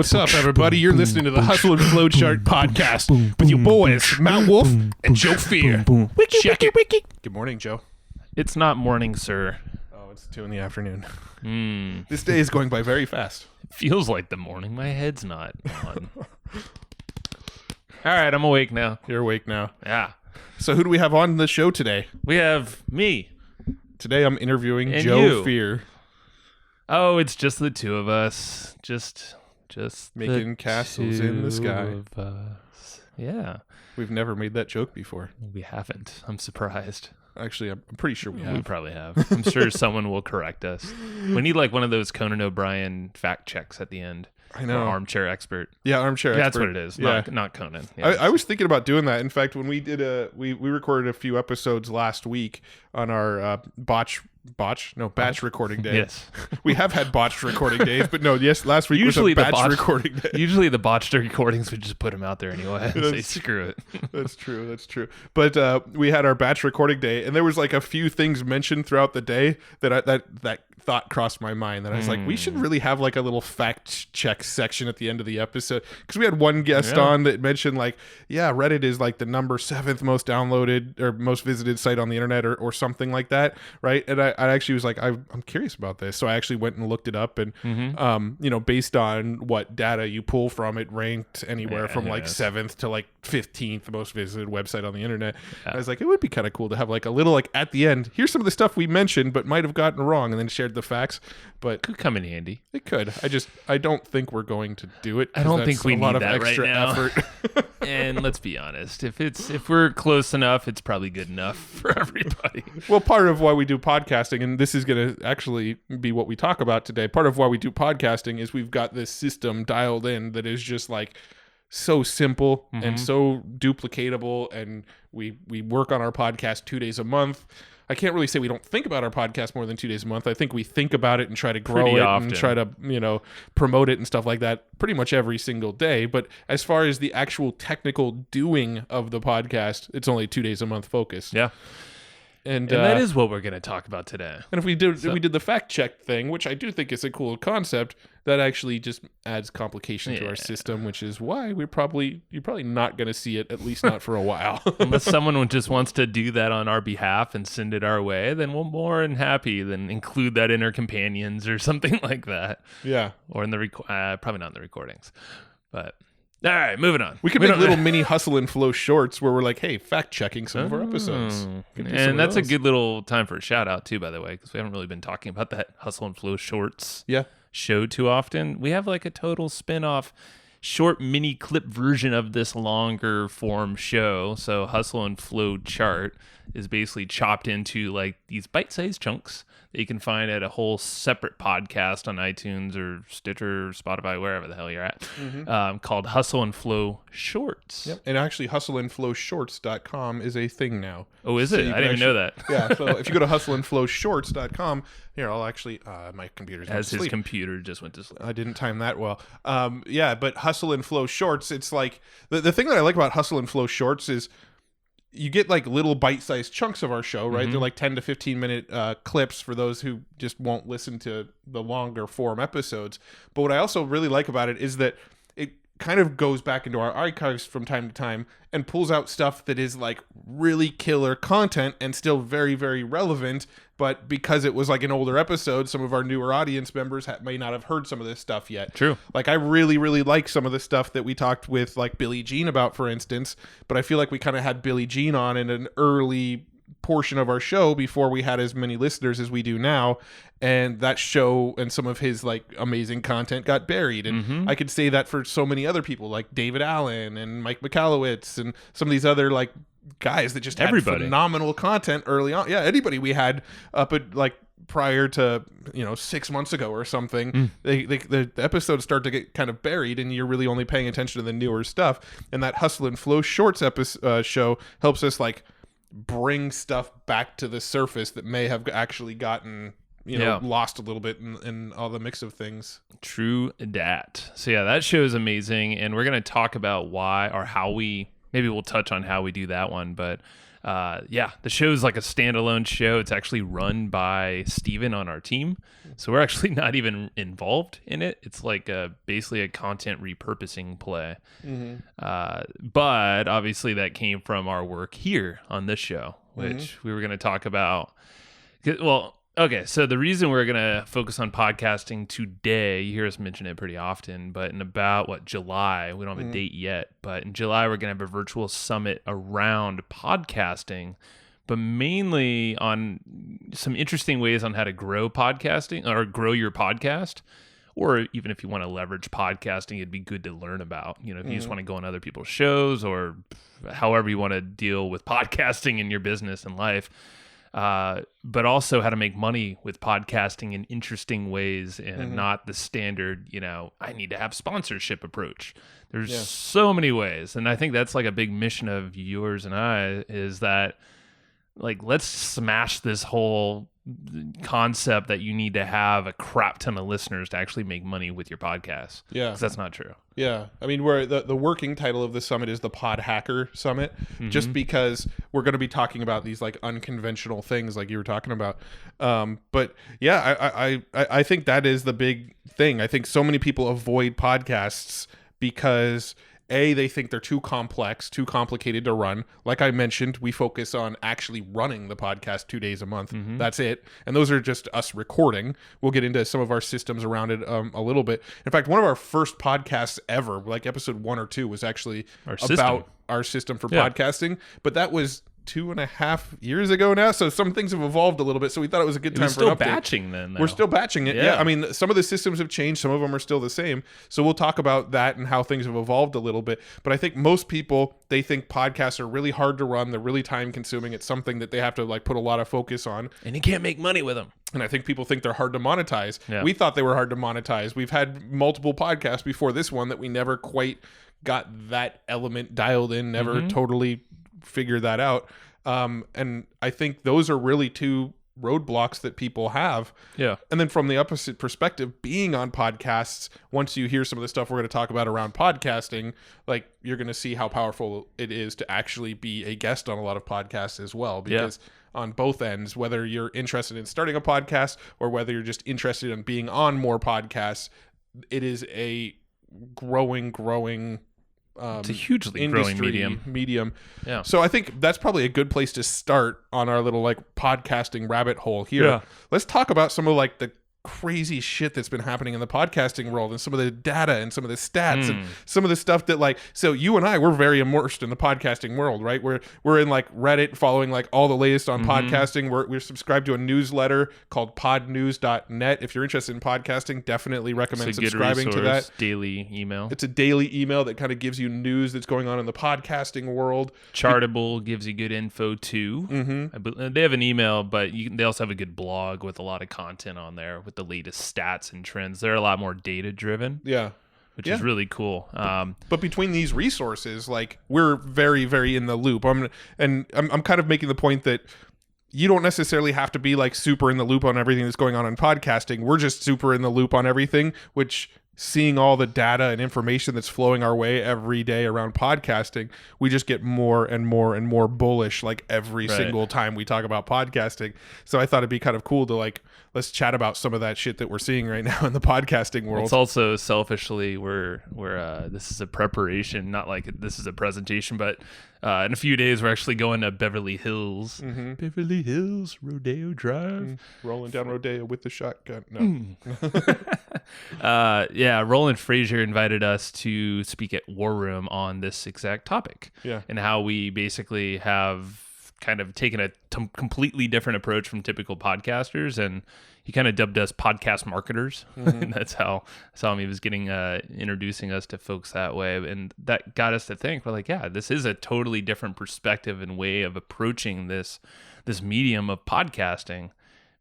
What's up, everybody? You're listening to the Hustle and Flow Chart podcast with your boys, Matt Wolfe and Joe Fier. Check it. Good morning, Joe. It's not morning, sir. Oh, it's 2 p.m. This day is going by very fast. It feels like the morning. My head's not on. All right, I'm awake now. You're awake now. Yeah. So who do we have on the show today? We have me. Today I'm interviewing And Joe you. Fier. Oh, it's just the two of us. Just Making castles in the sky. Of us. Yeah. We've never made that joke before. We haven't. I'm surprised. Actually, I'm pretty sure we have. We probably have. I'm sure someone will correct us. We need like one of those Conan O'Brien fact checks at the end. I know. Or armchair expert. Yeah, armchair expert. That's what it is. Yeah. Not Conan. Yeah. I was thinking about doing that. In fact, when we did we recorded a few episodes last week on our batch recording day. Yes. We have had botched recording days, but no, last week Usually was a batch recording day. Usually the botched recordings, we just put them out there anyway and say, screw it. That's true. But we had our batch recording day, and there was like a few things mentioned throughout the day that thought crossed my mind that I was like, we should really have like a little fact check section at the end of the episode, because we had one guest on that mentioned like, Reddit is like the number 7th most downloaded or most visited site on the internet or something like that, right? And I actually was like, I'm curious about this, so I actually went and looked it up, and based on what data you pull from, it ranked anywhere from like 7th to like 15th most visited website on the internet. I was like, it would be kind of cool to have like a little like at the end, here's some of the stuff we mentioned but might have gotten wrong, and then shared the facts. But could come in handy. It could. I don't think we're going to do it. I don't think we need that extra right now. effort. And let's be honest, if we're close enough, it's probably good enough for everybody. Well, part of why we do podcasting, and this is going to actually be what we talk about today, part of why we do podcasting is we've got this system dialed in that is just like so simple and so duplicatable, and we work on our podcast 2 days a month. I can't really say we don't think about our podcast more than 2 days a month. I think we think about it and try to grow Pretty it often. and try to, promote it and stuff like that pretty much every single day. But as far as the actual technical doing of the podcast, it's only 2 days a month focus. Yeah. And that is what we're going to talk about today. And if we did the fact check thing, which I do think is a cool concept, that actually just adds complication to our system, which is why you're probably not going to see it, at least not for a while. Unless someone just wants to do that on our behalf and send it our way, then we're more than happy than include that in our companions or something like that. Yeah. Or in the probably not in the recordings, but. All right, moving on. We could make little mini Hustle and Flow shorts where we're like, hey, fact-checking some of our episodes. And that's a good little time for a shout-out, too, by the way, because we haven't really been talking about that Hustle and Flow shorts show too often. We have like a total spin-off short mini clip version of this longer form show. So Hustle and Flow Chart is basically chopped into like these bite-sized chunks that you can find at a whole separate podcast on iTunes or Stitcher or Spotify, wherever the hell you're at, called Hustle and Flow Shorts. Yep. And actually, hustleandflowshorts.com is a thing now. Oh, is So it? you I can didn't even know that. Yeah, so if you go to hustleandflowshorts.com, here, I'll actually, my computer's As his sleep. computer just went to sleep. I didn't time that well. But Hustle and Flow Shorts, it's like, the thing that I like about Hustle and Flow Shorts is you get like little bite-sized chunks of our show, right? They're like 10 to 15 minute clips for those who just won't listen to the longer form episodes. But what I also really like about it is that it kind of goes back into our archives from time to time and pulls out stuff that is like really killer content and still very, very relevant. But because it was like an older episode, some of our newer audience members may not have heard some of this stuff yet. True. Like I really, really like some of the stuff that we talked with like Billie Jean about, for instance. But I feel like we kind of had Billie Jean on in an early portion of our show before we had as many listeners as we do now, and that show and some of his like amazing content got buried. And I could say that for so many other people like David Allen and Mike Michalowicz and some of these other like guys that just had phenomenal content early on. Yeah, anybody we had up at like prior to 6 months ago or something, the episodes start to get kind of buried, and you're really only paying attention to the newer stuff. And that Hustle and Flow Shorts show helps us like bring stuff back to the surface that may have actually gotten lost a little bit in all the mix of things. True dat. So yeah, that show is amazing, and we're going to talk about why or how maybe we'll touch on how we do that one, but The show's like a standalone show. It's actually run by Steven on our team. So we're actually not even involved in it. It's like basically a content repurposing play. But obviously that came from our work here on this show, which we were going to talk about. Well, okay, so the reason we're going to focus on podcasting today, you hear us mention it pretty often, but in about, July, we don't have a date yet, but in July, we're going to have a virtual summit around podcasting, but mainly on some interesting ways on how to grow podcasting or grow your podcast. Or even if you want to leverage podcasting, it'd be good to learn about, if you just want to go on other people's shows or however you want to deal with podcasting in your business and life. But also how to make money with podcasting in interesting ways and not the standard, I need to have sponsorship approach. There's so many ways. And I think that's like a big mission of yours and I is that let's smash this whole concept that you need to have a crap ton of listeners to actually make money with your podcast. Yeah. Because that's not true. Yeah. I mean, the working title of the summit is the Pod Hacker Summit, just because we're going to be talking about these unconventional things like you were talking about. But yeah, I think that is the big thing. I think so many people avoid podcasts because they think they're too complex, too complicated to run. Like I mentioned, we focus on actually running the podcast 2 days a month. That's it. And those are just us recording. We'll get into some of our systems around it a little bit. In fact, one of our first podcasts ever, like episode 1 or 2, was actually about our system for podcasting. But that was 2.5 years ago now, so some things have evolved a little bit, so we thought it was a good time for an update. We're still batching then, though. We're still batching it. Yeah. I mean, some of the systems have changed, some of them are still the same, so we'll talk about that and how things have evolved a little bit. But I think most people, they think podcasts are really hard to run, they're really time consuming, it's something that they have to put a lot of focus on, and you can't make money with them. And I think people think they're hard to monetize. We thought they were hard to monetize. We've had multiple podcasts before this one that we never quite got that element dialed in, never totally figured that out. And I think those are really two roadblocks that people have. Yeah. And then from the opposite perspective, being on podcasts, once you hear some of the stuff we're going to talk about around podcasting, you're going to see how powerful it is to actually be a guest on a lot of podcasts as well. Because on both ends, whether you're interested in starting a podcast or whether you're just interested in being on more podcasts, it is a growing it's a hugely growing medium. Yeah. So I think that's probably a good place to start on our little podcasting rabbit hole here. Yeah. Let's talk about some of the crazy shit that's been happening in the podcasting world and some of the data and some of the stats and some of the stuff that so you and I, we're very immersed in the podcasting world, right? We're in Reddit following all the latest on podcasting. We're subscribed to a newsletter called podnews.net. If you're interested in podcasting, definitely recommend subscribing to that. Daily email. It's a daily email that kind of gives you news that's going on in the podcasting world. Chartable gives you good info too. They have an email, but they also have a good blog with a lot of content on there with the latest stats and trends. They're a lot more data driven. Yeah. Which is really cool. But between these resources, we're very, very in the loop. I'm kind of making the point that you don't necessarily have to be super in the loop on everything that's going on in podcasting. We're just super in the loop on everything, which seeing all the data and information that's flowing our way every day around podcasting, we just get more and more and more bullish every single time we talk about podcasting. So I thought it'd be kind of cool to let's chat about some of that shit that we're seeing right now in the podcasting world. It's also selfishly we're this is a preparation, not this is a presentation, but in a few days we're actually going to Beverly Hills. Beverly Hills, Rodeo Drive. Rolling down Rodeo with the shotgun. No. Roland Frazier invited us to speak at War Room on this exact topic. Yeah. And how we basically have kind of taken a completely different approach from typical podcasters, and he kind of dubbed us podcast marketers. And that's how he was getting introducing us to folks that way, and that got us to think, we're this is a totally different perspective and way of approaching this medium of podcasting,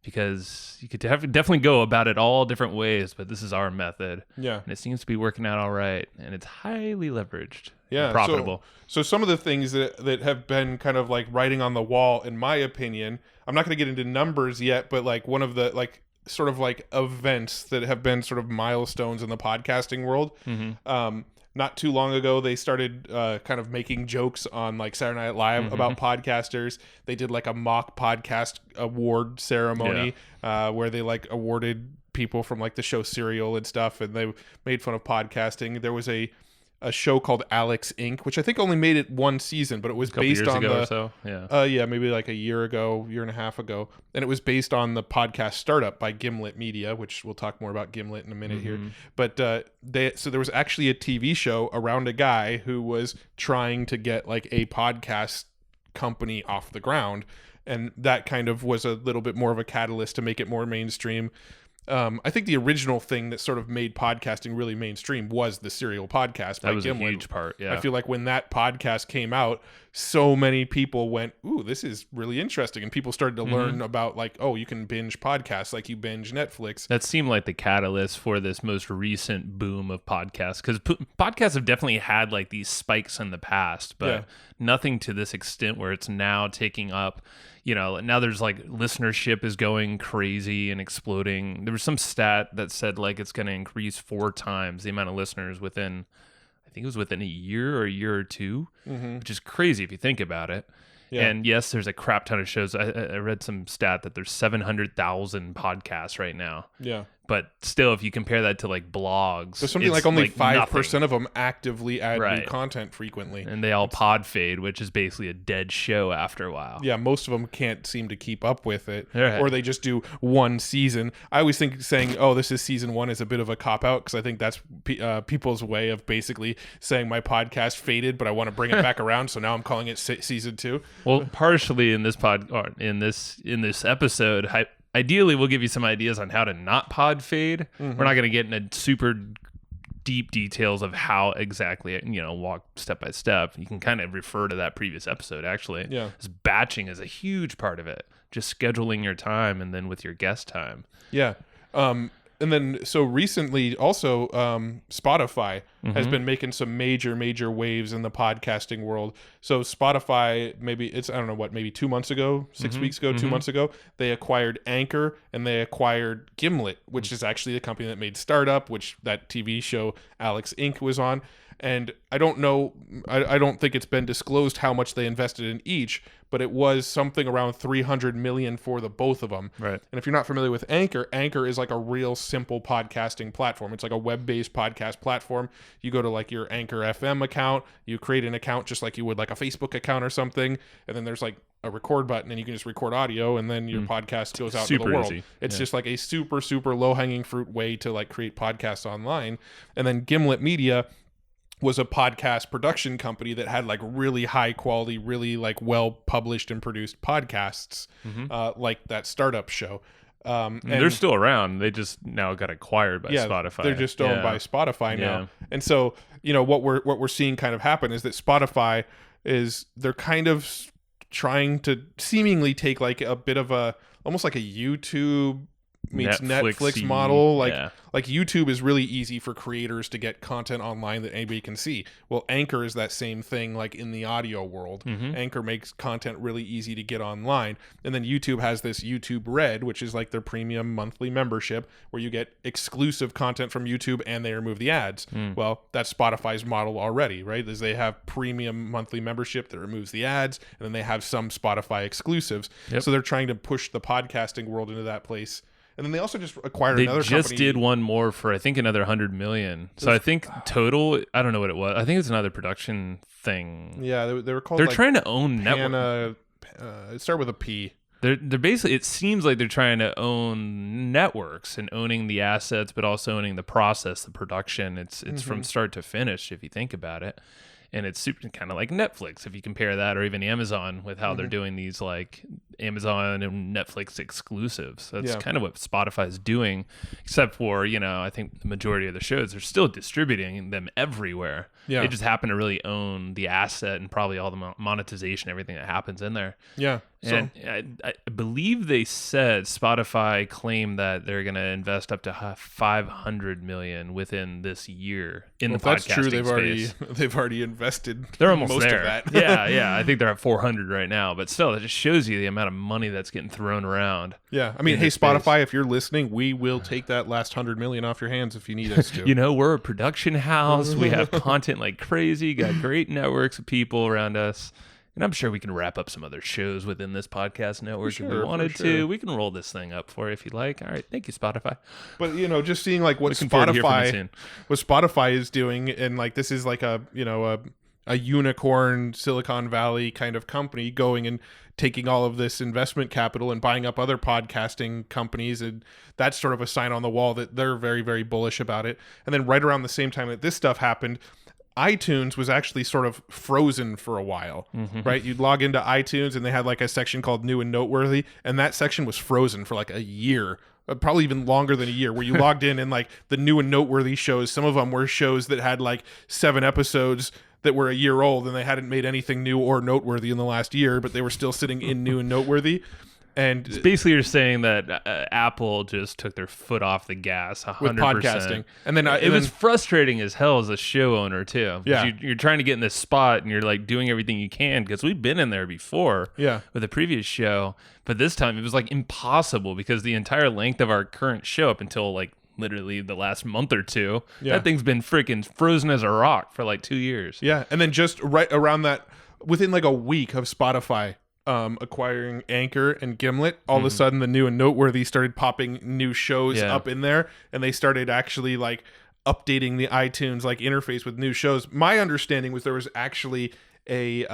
because you could definitely go about it all different ways, but this is our method. Yeah. And it seems to be working out all right, and it's highly leveraged. Yeah. And profitable. So some of the things that have been kind of writing on the wall, in my opinion, I'm not going to get into numbers yet, but one of the sort of events that have been sort of milestones in the podcasting world. not too long ago, they started kind of making jokes on like Saturday Night Live about podcasters. They did like a mock podcast award ceremony where they like awarded people from like the show Serial and stuff, and they made fun of podcasting. There was a show called Alex Inc., which I think only made it one season, but it was based on or so. maybe like a year and a half ago, and it was based on the podcast Startup by Gimlet Media, which we'll talk more about Gimlet in a minute here. But there was actually a TV show around a guy who was trying to get like a podcast company off the ground, and that kind of was a little bit more of a catalyst to make it more mainstream. I think the original thing that sort of made podcasting really mainstream was the Serial podcast by Gimlet. That was a huge part, yeah. I feel like when that podcast came out, so many people went, ooh, this is really interesting. And people started to learn about like, oh, you can binge podcasts like you binge Netflix. That seemed like the catalyst for this most recent boom of podcasts. Because podcasts have definitely had like these spikes in the past, but nothing to this extent where it's now taking up, now there's like listenership is going crazy and exploding. There was some stat that said like it's going to increase 4 times the amount of listeners within, I think it was within a year or two, which is crazy if you think about it. Yeah. And yes, there's a crap ton of shows. I read some stat that there's 700,000 podcasts right now. Yeah. But still, if you compare that to like blogs, there's something like only 5% of them actively add new content frequently. And they all pod fade, which is basically a dead show after a while. Yeah, most of them can't seem to keep up with it. Right. Or they just do one season. I always think saying, oh, this is season 1 is a bit of a cop-out, because I think that's people's way of basically saying my podcast faded, but I want to bring it back around, so now I'm calling it season 2. Well, partially in this in this episode, ideally, we'll give you some ideas on how to not pod fade. We're not going to get into super deep details of how exactly, walk step by step. You can kind of refer to that previous episode, actually. Yeah. Batching is a huge part of it. Just scheduling your time and then with your guest time. Yeah. And then, so recently also, Spotify has been making some major waves in the podcasting world. So Spotify, maybe 2 months ago, 6 weeks ago, 2 months ago, they acquired Anchor and they acquired Gimlet, which is actually the company that made Startup, which that TV show Alex Inc. was on. And I don't know, I don't think it's been disclosed how much they invested in each, but it was something around $300 million for the both of them. Right. And if you're not familiar with Anchor, Anchor is like a real simple podcasting platform. It's like a web-based podcast platform. You go to like your Anchor FM account, you create an account just like you would like a Facebook account or something, and then there's like a record button and you can just record audio, and then your podcast goes out to the world. Easy. It's just like a super low-hanging fruit way to like create podcasts online. And then Gimlet Media was a podcast production company that had like really high quality, really like well published and produced podcasts, like that Startup show. And they're still around. They just now got acquired by Spotify. They're just owned by Spotify now. And so, what we're seeing kind of happen is that Spotify they're kind of trying to seemingly take like a bit of almost like a YouTube meets Netflix model. Like YouTube is really easy for creators to get content online that anybody can see. Well, Anchor is that same thing, like in the audio world. Anchor makes content really easy to get online. And then YouTube has this YouTube Red, which is like their premium monthly membership where you get exclusive content from YouTube and they remove the ads. Well, that's Spotify's model already, right? Is they have premium monthly membership that removes the ads, and then they have some Spotify exclusives. So they're trying to push the podcasting world into that place. And then they also just acquired another company. They just did one more for, I think, another $100 million. So I think total, I don't know what it was. I think it's another production thing. Yeah, they were called. They're trying to own network. It started with a P. They're basically. It seems like they're trying to own networks and owning the assets, but also owning the process, the production. It's from start to finish if you think about it. And it's super kind of like Netflix if you compare that, or even Amazon with how they're doing these like Amazon and Netflix exclusives. That's kind of what Spotify is doing, except for, I think the majority of the shows are still distributing them everywhere. They just happen to really own the asset and probably all the monetization, everything that happens in there. Yeah. And I believe they said Spotify claimed that they're going to invest up to $500 million within this year in the podcasting space. They've already invested. They're almost most there. Of that. yeah. I think they're at 400 right now, but still, that just shows you the amount of money that's getting thrown around. Yeah, I mean, hey Spotify, if you're listening, we will take that last $100 million off your hands if you need us to. You know, we're a production house. We have content like crazy. Got great networks of people around us. And I'm sure we can wrap up some other shows within this podcast network if we wanted to. We can roll this thing up for you if you'd like. All right, thank you, Spotify. But just seeing like what Spotify is doing, and like this is like a unicorn Silicon Valley kind of company going and taking all of this investment capital and buying up other podcasting companies, and that's sort of a sign on the wall that they're very, very bullish about it. And then right around the same time that this stuff happened, iTunes was actually sort of frozen for a while, right? You'd log into iTunes and they had like a section called New and Noteworthy, and that section was frozen for like a year, probably even longer than a year, where you logged in and like the New and Noteworthy shows, some of them were shows that had like 7 episodes that were a year old and they hadn't made anything new or noteworthy in the last year, but they were still sitting in New and Noteworthy. And it's basically you're saying that Apple just took their foot off the gas 100%. With podcasting. And then it was frustrating as hell as a show owner too. Yeah. You're trying to get in this spot and you're like doing everything you can, because we've been in there before with the previous show. But this time it was like impossible, because the entire length of our current show up until like literally the last month or two, that thing's been freaking frozen as a rock for like 2 years. Yeah. And then just right around that, within like a week of Spotify acquiring Anchor and Gimlet, all of a sudden the New and Noteworthy started popping new shows up in there, and they started actually like updating the iTunes like interface with new shows. My understanding was there was actually a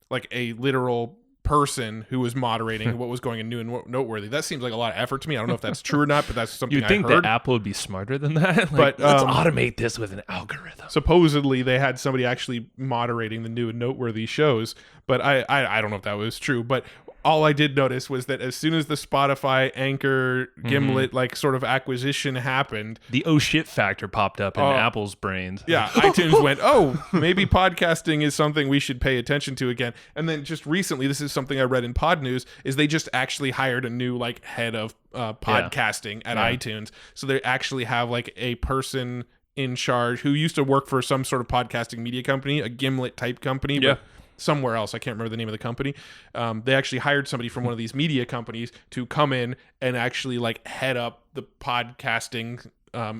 like a literal person who was moderating what was going in New and Noteworthy. That seems like a lot of effort to me. I don't know if that's true or not, but that's something You'd think I heard. that Apple would be smarter than that. But let's automate this with an algorithm. Supposedly they had somebody actually moderating the New and Noteworthy shows, but I don't know if that was true. But all I did notice was that as soon as the Spotify, Anchor, Gimlet like sort of acquisition happened, the oh shit factor popped up in Apple's brains. Yeah, iTunes went, oh, maybe podcasting is something we should pay attention to again. And then just recently, this is something I read in Pod News, is they just actually hired a new like head of podcasting at iTunes. So they actually have like a person in charge who used to work for some sort of podcasting media company, a Gimlet type company. But somewhere else, I can't remember the name of the company. They actually hired somebody from one of these media companies to come in and actually like head up the podcasting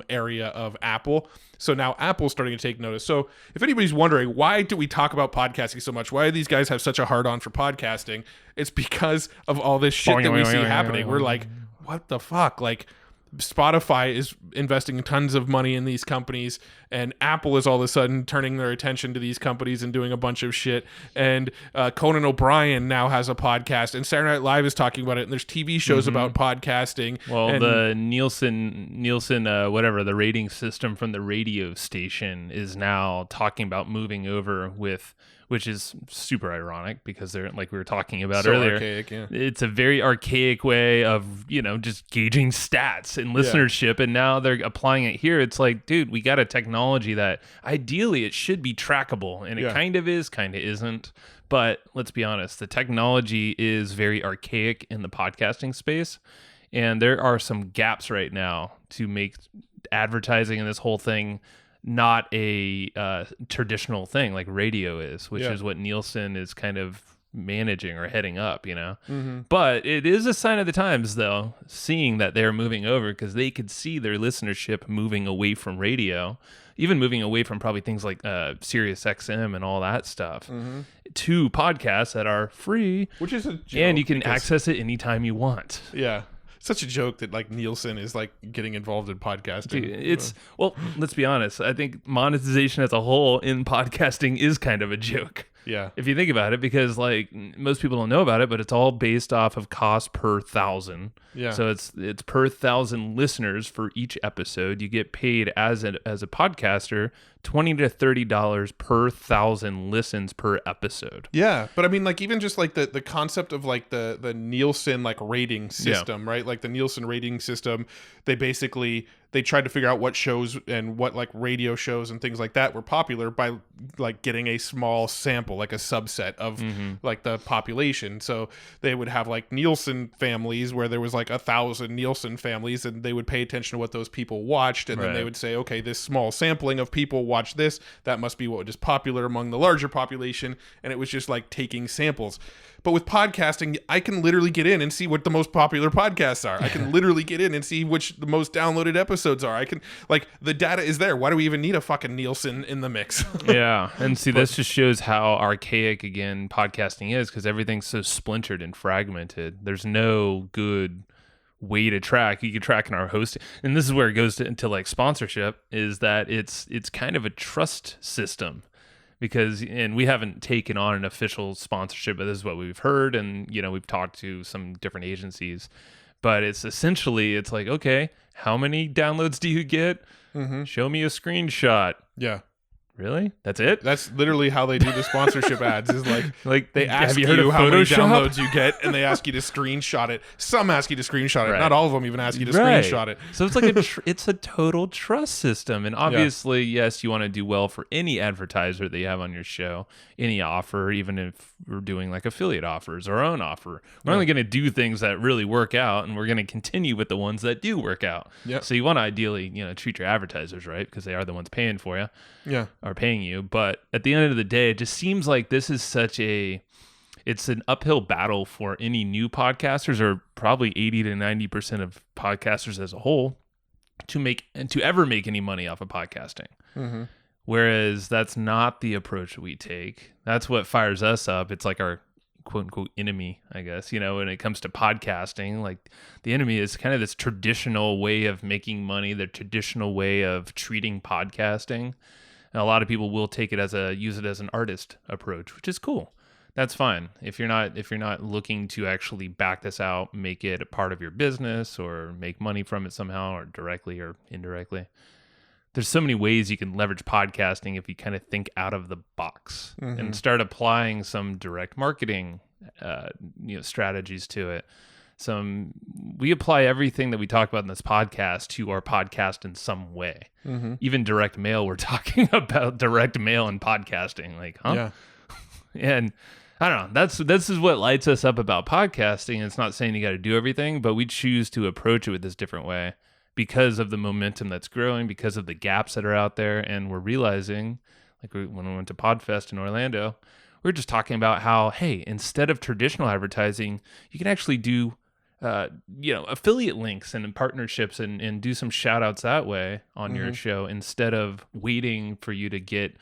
area of Apple. So now Apple's starting to take notice. So if anybody's wondering, why do we talk about podcasting so much? Why do these guys have such a hard on for podcasting? It's because of all this shit that we see happening. We're like, what the fuck? Like, Spotify is investing tons of money in these companies, and Apple is all of a sudden turning their attention to these companies and doing a bunch of shit. And Conan O'Brien now has a podcast, and Saturday Night Live is talking about it, and there's TV shows about podcasting. Well, the Nielsen, whatever, the rating system from the radio station is now talking about moving over with, which is super ironic because they're, like we were talking about earlier, archaic, it's a very archaic way of, just gauging stats and listenership. And now they're applying it here. It's like, dude, we got a technology that ideally it should be trackable, and it kind of is, kind of isn't. But let's be honest, the technology is very archaic in the podcasting space. And there are some gaps right now to make advertising and this whole thing not a traditional thing like radio is, which is what Nielsen is kind of managing or heading up, But it is a sign of the times, though, seeing that they're moving over, because they could see their listenership moving away from radio, even moving away from probably things like Sirius XM and all that stuff, to podcasts that are free, which is a joke, and you can access it anytime you want. Yeah. Such a joke that like Nielsen is like getting involved in podcasting. Dude, well, let's be honest. I think monetization as a whole in podcasting is kind of a joke. Yeah. If you think about it, because like most people don't know about it, but it's all based off of cost per 1,000. Yeah. So it's per 1,000 listeners for each episode. You get paid as a podcaster $20 to $30 per 1,000 listens per episode. Yeah, but I mean, like even just like the concept of like the Nielsen like rating system, right? Like the Nielsen rating system, they basically they tried to figure out what shows and what like radio shows and things like that were popular by like getting a small sample, like a subset of like the population. So they would have like Nielsen families where there was like 1,000 Nielsen families, and they would pay attention to what those people watched, and then they would say, okay, this small sampling of people watch this, that must be what is popular among the larger population. And it was just like taking samples. But with podcasting, I can literally get in and see what the most popular podcasts are. I can literally get in and see which the most downloaded episodes are. I can, like, the data is there. Why do we even need a fucking Nielsen in the mix? Yeah. And see, this just shows how archaic, again, podcasting is, because everything's so splintered and fragmented. There's no good way to track. You can track in our hosting. And this is where it goes into like sponsorship, is that it's kind of a trust system. Because, and we haven't taken on an official sponsorship, but this is what we've heard. And, you know, we've talked to some different agencies, but it's essentially, it's like, okay, how many downloads do you get? Show me a screenshot. Yeah. Really? That's it? That's literally how they do the sponsorship ads, is like they ask you how many Photoshop? downloads you get, and they ask you to screenshot it. Some ask you to screenshot it. Not all of them even ask you to screenshot it. So it's like it's a total trust system. And obviously, yes, you want to do well for any advertiser that you have on your show, any offer, even if we're doing like affiliate offers, our own offer. We're only going to do things that really work out, and we're going to continue with the ones that do work out. So you want to ideally, you know, treat your advertisers right, because they are the ones paying for you. Yeah. Are paying you. But at the end of the day, it just seems like this is it's an uphill battle for any new podcasters, or probably 80 to 90% of podcasters as a whole, to ever make any money off of podcasting. Whereas that's not the approach we take. That's what fires us up. It's like our quote unquote enemy, I guess, you know, when it comes to podcasting. Like, the enemy is kind of this traditional way of making money, the traditional way of treating podcasting. And a lot of people will take it use it as an artist approach, which is cool. That's fine. If you're not looking to actually back this out, make it a part of your business, or make money from it somehow, or directly or indirectly. There's so many ways you can leverage podcasting if you kind of think out of the box and start applying some direct marketing, strategies to it. We apply everything that we talk about in this podcast to our podcast in some way. Even direct mail, we're talking about direct mail and podcasting. Like, huh? Yeah. And I don't know. This is what lights us up about podcasting. It's not saying you got to do everything, but we choose to approach it with this different way because of the momentum that's growing, because of the gaps that are out there. And we're realizing, like when we went to Podfest in Orlando, we're just talking about how, hey, instead of traditional advertising, you can actually do affiliate links and partnerships and do some shout outs that way on your show, instead of waiting for you to get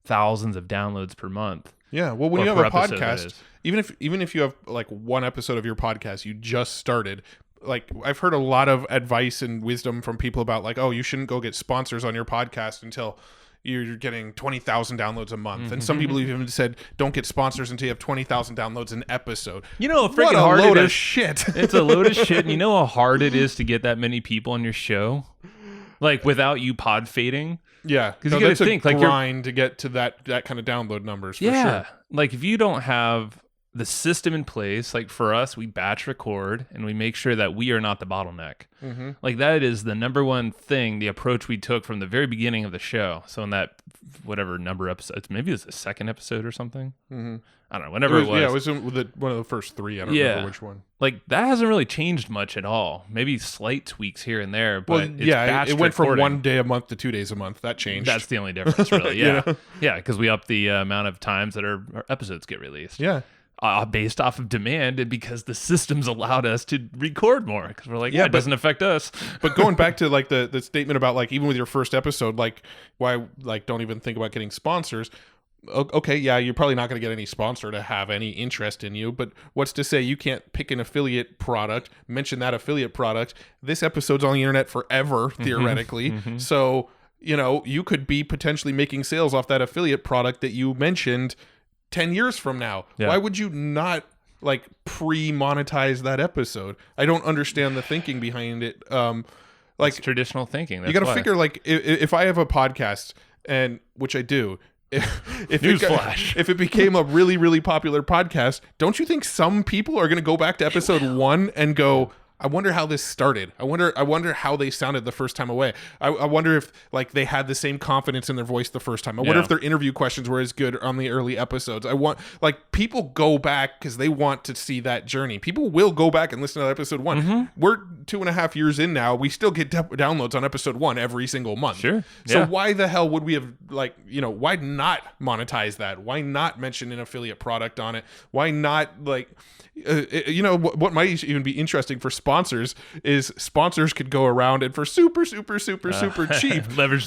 thousands of downloads per month. Yeah. Well, when you have a podcast, even if you have like one episode of your podcast you just started, like, I've heard a lot of advice and wisdom from people about like, oh, you shouldn't go get sponsors on your podcast until you're getting 20,000 downloads a month. And some people even said, don't get sponsors until you have 20,000 downloads an episode. You know how freaking hard it is. Shit. It's a load of shit. And you know how hard it is to get that many people on your show? Like, without you pod fading? Yeah. Because you got to think, like, grind to get to that kind of download numbers, for sure. Like, if you don't have the system in place, like for us, we batch record and we make sure that we are not the bottleneck. Like, that is the number one thing, the approach we took from the very beginning of the show. So in that whatever number episodes, maybe it was the second episode or something. I don't know, whenever it was. Yeah, it was one of the first three. I don't remember which one. Like, that hasn't really changed much at all. Maybe slight tweaks here and there, but it went from 1 day a month to 2 days a month. That changed. That's the only difference, really. Yeah. Yeah, because we upped the amount of times that our episodes get released. Yeah. Based off of demand, and because the systems allowed us to record more, because we're like, it doesn't affect us. But going back to like the statement about like, even with your first episode, like, why like don't even think about getting sponsors. Okay, yeah, you're probably not going to get any sponsor to have any interest in you, but what's to say you can't pick an affiliate product, mention that affiliate product. This episode's on the internet forever, theoretically. So, you know, you could be potentially making sales off that affiliate product that you mentioned 10 years from now. Why would you not like pre-monetize that episode? I don't understand the thinking behind it. Like, it's traditional thinking. You got to figure, like, if I have a podcast, and which I do, if it became a really, really popular podcast, don't you think some people are going to go back to episode 1 and go, I wonder how this started. I wonder how they sounded the first time away. I wonder if like they had the same confidence in their voice the first time. I wonder if their interview questions were as good on the early episodes. I want like people go back because they want to see that journey. People will go back and listen to episode 1. Mm-hmm. We're 2.5 years in now. We still get downloads on episode 1 every single month. Sure. So why the hell would we have like, why not monetize that? Why not mention an affiliate product on it? Why not like, what might even be interesting for sponsors is sponsors could go around and for super cheap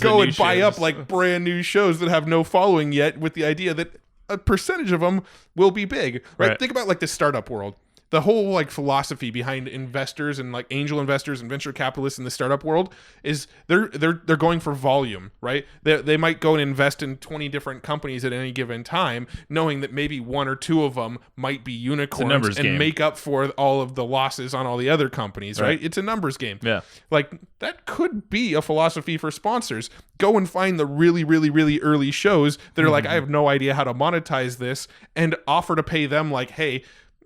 go and buy up like brand new shows that have no following yet with the idea that a percentage of them will be big, right? Think about like the startup world. The whole like philosophy behind investors and like angel investors and venture capitalists in the startup world is they're going for volume, right? They might go and invest in 20 different companies at any given time, knowing that maybe 1 or 2 of them might be unicorns and make up for all of the losses on all the other companies, right? It's a numbers game. Yeah. Like that could be a philosophy for sponsors. Go and find the really, really, really early shows that are like, I have no idea how to monetize this, and offer to pay them like, hey,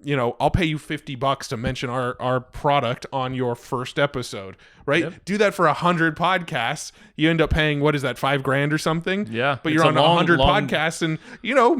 I'll pay you $50 to mention our product on your first episode, right? Yep. Do that for 100 podcasts. You end up paying, what is that, $5,000 or something? Yeah. But you're on 100 podcasts, and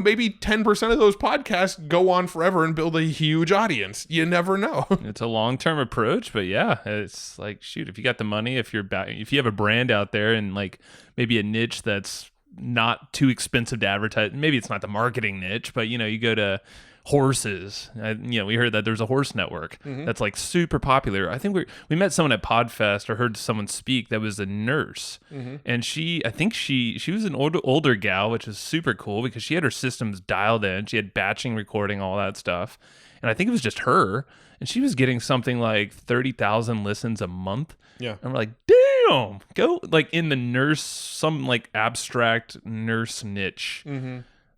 maybe 10% of those podcasts go on forever and build a huge audience. You never know. It's a long-term approach, but yeah, it's like, shoot, if you got the money, if you have a brand out there and like maybe a niche that's not too expensive to advertise, maybe it's not the marketing niche, but you go to horses. We heard that there's a horse network that's like super popular. I think we met someone at Podfest or heard someone speak that was a nurse, and I think she was an older gal, which is super cool because she had her systems dialed in. She had batching, recording, all that stuff, and I think it was just her, and she was getting something like 30,000 listens a month. Yeah, and we're like, damn, go like in the nurse, some like abstract nurse niche.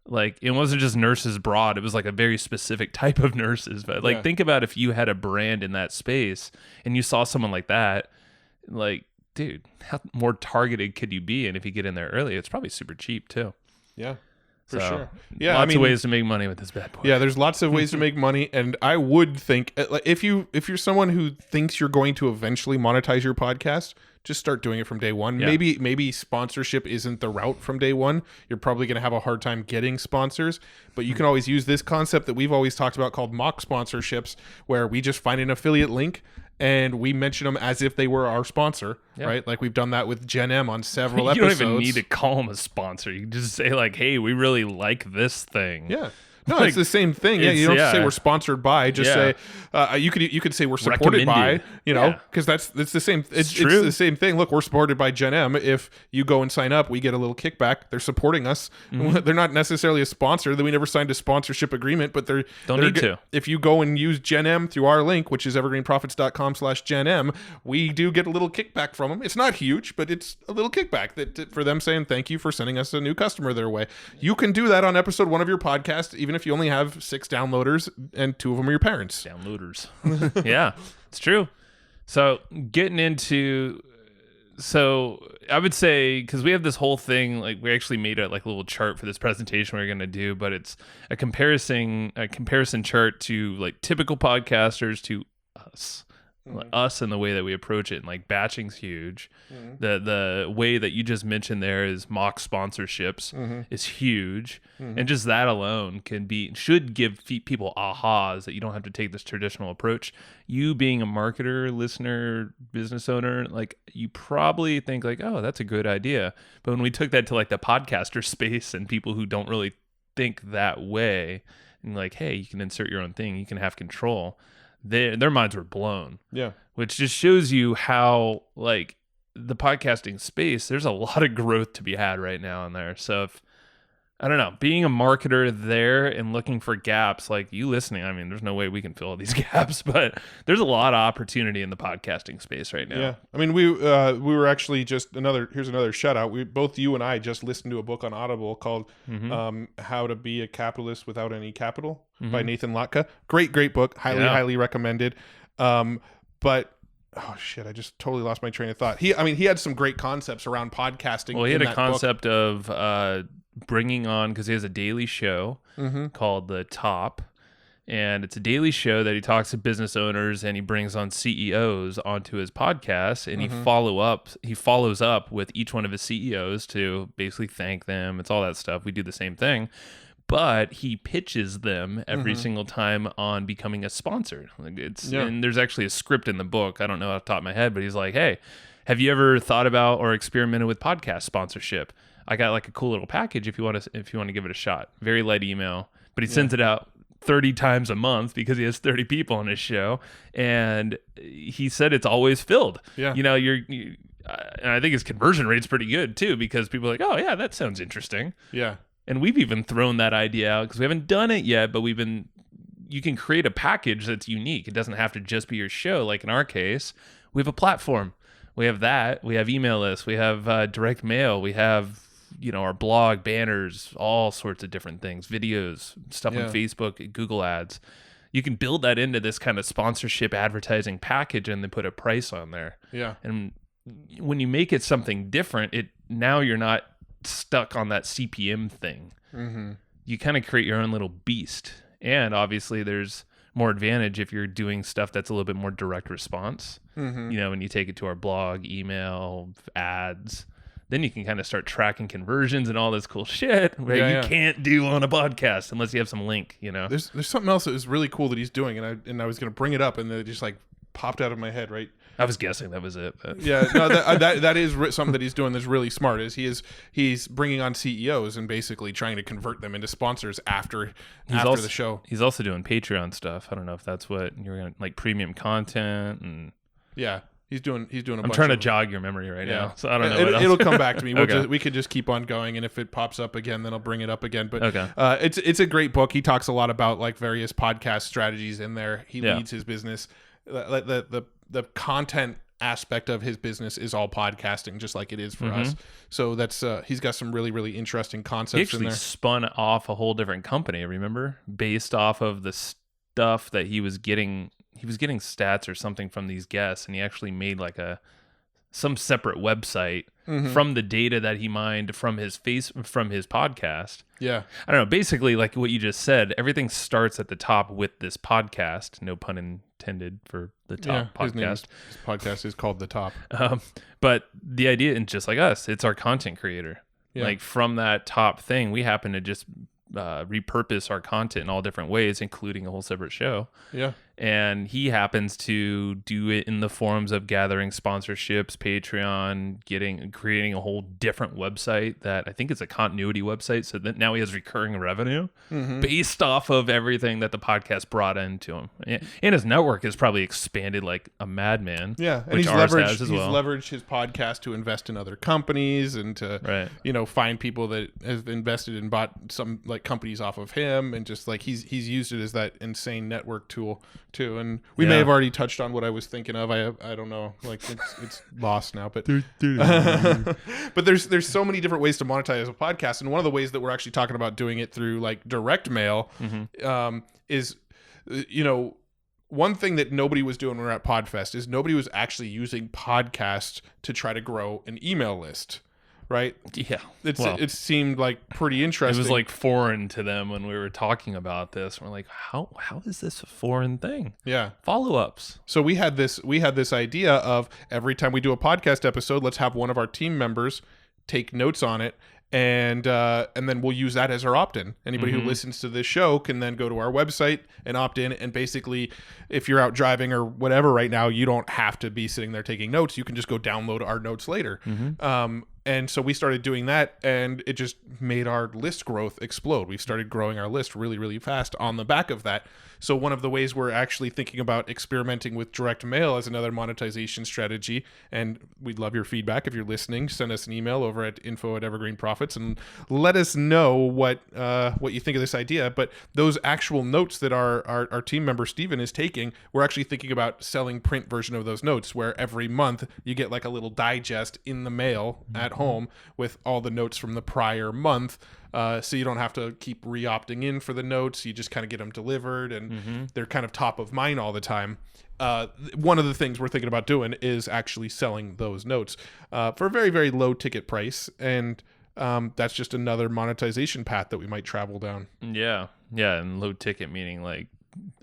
Like it wasn't just nurses broad, it was like a very specific type of nurses. But like think about if you had a brand in that space and you saw someone like that, like, dude, how more targeted could you be? And if you get in there early, it's probably super cheap too. Yeah, for sure. Yeah, lots of ways to make money with this bad boy. Yeah, there's lots of ways to make money, and I would think like if you're someone who thinks you're going to eventually monetize your podcast, just start doing it from day one. Yeah. Maybe sponsorship isn't the route from day one. You're probably going to have a hard time getting sponsors, but you can always use this concept that we've always talked about called mock sponsorships, where we just find an affiliate link and we mention them as if they were our sponsor, right? Like we've done that with Gen M on several episodes. You don't even need to call them a sponsor. You can just say like, hey, we really like this thing. Yeah. No, like, it's the same thing. Yeah, you don't have to say we're sponsored by. Just say you could say we're supported by. Because it's the same. It's the same thing. Look, we're supported by Gen M. If you go and sign up, we get a little kickback. They're supporting us. They're not necessarily a sponsor. That we never signed a sponsorship agreement, but they're need to. If you go and use Gen M through our link, which is evergreenprofits.com/Gen M, we do get a little kickback from them. It's not huge, but it's a little kickback that for them saying thank you for sending us a new customer their way. You can do that on episode 1 of your podcast, even if you only have 6 downloaders and 2 of them are your parents. Downloaders. Yeah, it's true. So getting into, I would say, because we have this whole thing, like we actually made a little chart for this presentation we're going to do, but it's a comparison chart to like typical podcasters to us. Us and the way that we approach it, and like batching's huge. The way that you just mentioned there is mock sponsorships is huge, and just that alone should give people ahas that you don't have to take this traditional approach. You being a marketer, listener, business owner, like you probably think like, oh, that's a good idea. But when we took that to like the podcaster space and people who don't really think that way, and like, hey, you can insert your own thing, you can have control. Their minds were blown. Yeah. Which just shows you how, like, the podcasting space, there's a lot of growth to be had right now in there. So if, I don't know, being a marketer there and looking for gaps, like you listening, I mean, there's no way we can fill all these gaps, but there's a lot of opportunity in the podcasting space right now. Yeah. I mean, we were actually here's another shout out. Both you and I just listened to a book on Audible called How to Be a Capitalist Without Any Capital by Nathan Latka. Great book. Highly recommended. But oh shit, I just totally lost my train of thought. He had some great concepts around podcasting. Well, he had a concept of bringing on, because he has a daily show called The Top, And it's a daily show that he talks to business owners and he brings on CEOs onto his podcast, and he follows up with each one of his CEOs to basically thank them. It's all that stuff. We do the same thing, but he pitches them every single time on becoming a sponsor. And there's actually a script in the book. I don't know off the top of my head, but he's like, hey, have you ever thought about or experimented with podcast sponsorship? I got like a cool little package if you want to give it a shot. Very light email, but he sends it out 30 times a month because he has 30 people on his show, and he said it's always filled. Yeah. You know, and I think his conversion rate's pretty good too, because people are like, oh yeah, that sounds interesting. Yeah. And we've even thrown that idea out because we haven't done it yet, but you can create a package that's unique. It doesn't have to just be your show. Like in our case, we have a platform. We have that. We have email lists. We have direct mail. We have, our blog, banners, all sorts of different things, videos, stuff on Facebook, Google ads. You can build that into this kind of sponsorship advertising package and then put a price on there. Yeah. And when you make it something different, now you're not stuck on that CPM thing. Mm-hmm. You kind of create your own little beast. And obviously there's more advantage if you're doing stuff that's a little bit more direct response. Mm-hmm. When you take it to our blog, email, ads, then you can kind of start tracking conversions and all this cool shit you can't do on a podcast unless you have some link, There's something else that is really cool that he's doing, and I was going to bring it up, and then it just like popped out of my head, right? I was guessing that was it. But. Yeah, no, that is something that he's doing that's really smart. He's bringing on CEOs and basically trying to convert them into sponsors after the show. He's also doing Patreon stuff. I don't know if that's what you're going to like, premium content and yeah. He's doing. I'm trying to jog your memory right now, so I don't know. It'll come back to me. We could just keep on going, and if it pops up again, then I'll bring it up again. But it's a great book. He talks a lot about like various podcast strategies in there. He leads his business. The content aspect of his business is all podcasting, just like it is for us. So that's he's got some really, really interesting concepts in there. He actually spun off a whole different company. Remember, based off of the stuff that he was getting. He was getting stats or something from these guests, and he actually made like some separate website from the data that he mined from his podcast. Yeah. I don't know. Basically, like what you just said, everything starts at the top with this podcast. No pun intended for the top podcast. His podcast is called The Top. But the idea, and just like us, it's our content creator. Yeah. Like from that top thing, we happen to just repurpose our content in all different ways, including a whole separate show. Yeah. And he happens to do it in the forms of gathering sponsorships, Patreon, creating a whole different website that I think is a continuity website. So that now he has recurring revenue based off of everything that the podcast brought into him. And his network has probably expanded like a madman. Yeah. And he's leveraged his podcast to invest in other companies and to, find people that have invested and bought some like companies off of him. And just like he's used it as that insane network tool too. And we may have already touched on what I was thinking of. I don't know, like it's lost now, but but there's so many different ways to monetize a podcast, and one of the ways that we're actually talking about doing it through like direct mail is one thing that nobody was doing when we were at Podfest is nobody was actually using podcasts to try to grow an email list. Right? Yeah. It seemed like pretty interesting. It was like foreign to them when we were talking about this. We're like, how is this a foreign thing? Yeah. Follow-ups. So we had this idea of every time we do a podcast episode, let's have one of our team members take notes on it, and then we'll use that as our opt-in. Anybody who listens to this show can then go to our website and opt in, and basically if you're out driving or whatever right now, you don't have to be sitting there taking notes. You can just go download our notes later. And so we started doing that, and it just made our list growth explode. We started growing our list really, really fast on the back of that. So one of the ways we're actually thinking about experimenting with direct mail as another monetization strategy, and we'd love your feedback if you're listening. Send us an email over at info@evergreenprofits and let us know what you think of this idea. But those actual notes that our team member Steven is taking, we're actually thinking about selling print version of those notes, where every month you get like a little digest in the mail at home with all the notes from the prior month. So you don't have to keep re-opting in for the notes. You just kind of get them delivered, and they're kind of top of mind all the time. One of the things we're thinking about doing is actually selling those notes for a very, very low ticket price. And that's just another monetization path that we might travel down. Yeah. Yeah. And low ticket meaning like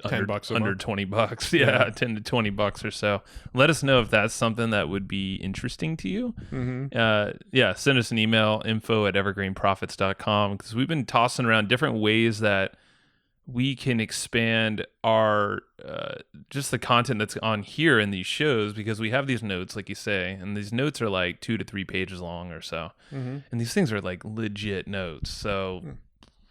$10 under $20. Yeah, 10 to $20 or so. Let us know if that's something that would be interesting to you. Send us an email, info@evergreenprofits.com, because we've been tossing around different ways that we can expand our just the content that's on here in these shows, because we have these notes, like you say, and these notes are like 2 to 3 pages long or so. And these things are like legit notes. So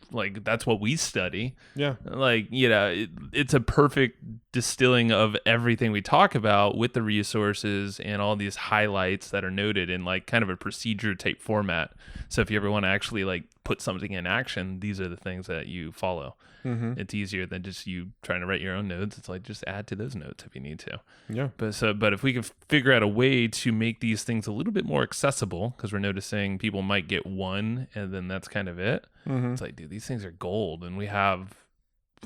like that's what we study. Like, it's a perfect distilling of everything we talk about with the resources and all these highlights that are noted in like kind of a procedure type format. So if you ever want to actually like put something in action, these are the things that you follow. It's easier than just you trying to write your own notes. It's like just add to those notes if you need to. But if we can figure out a way to make these things a little bit more accessible, because we're noticing people might get one and then that's kind of it. It's like, dude, these things are gold, and we have,